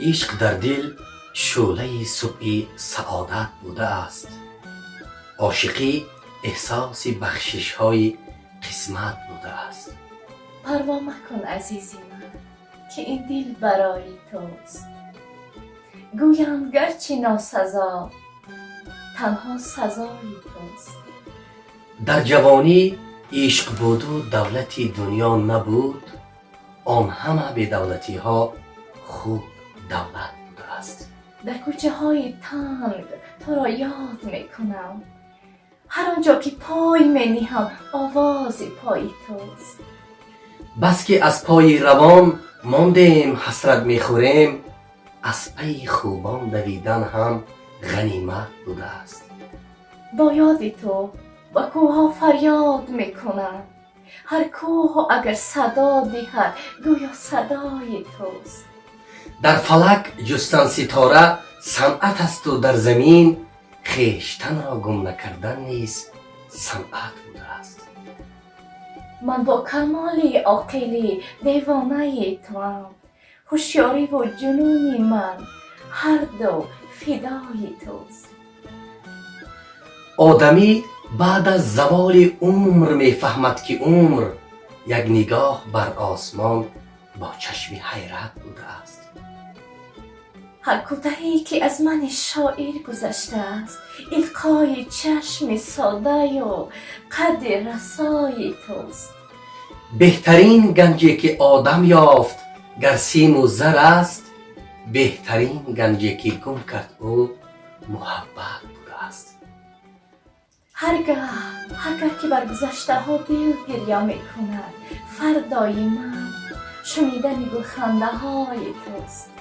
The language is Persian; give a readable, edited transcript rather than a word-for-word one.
عشق در دل شعله صبح سعادت بوده است. عاشقی احساس بخشش های قسمت بوده است. پروا مکن عزیزی من که این دل برای توست. گویم گرچه ناسزا تنها سزای توست. در جوانی عشق بود و دولتی دنیا نبود، آن همه بی دولتی ها خوب دولت بوده است. در کوچه های تنگ تو را یاد می کنم. هر آنجا که پای می نهم آواز پای توست. بس که از پای روان ماندیم حسرت می خوریم، از پی خوبان دویدن هم غنیمت بوده است. با یاد تو و کوه ها فریاد می کنم. هر کوه اگر صدا دهد گویا صدای توست. در فلک جستن ستاره صنعت است و در زمین خویشتن را گم نکردن نیز صنعت بوده است. من با کمال عاقلی دیوانه توام. هوشیاری و جنون من هر دو فدای توست. آدمی بعد از زوال عمر می فهمد که عمر یک نگاه بر آسمان با چشم حیرت بوده است. هر کوتاهی که از من شاعر گذشته است القای چشم ساده و قد رسای توست. بهترین گنجی که آدم یافت گر سیم و زر است، بهترین گنجی که گم کرد او محبت بوده است. هرگاه که بر گذشته ها دل گریه می کند فردای من شنیدن گلخنده های توست.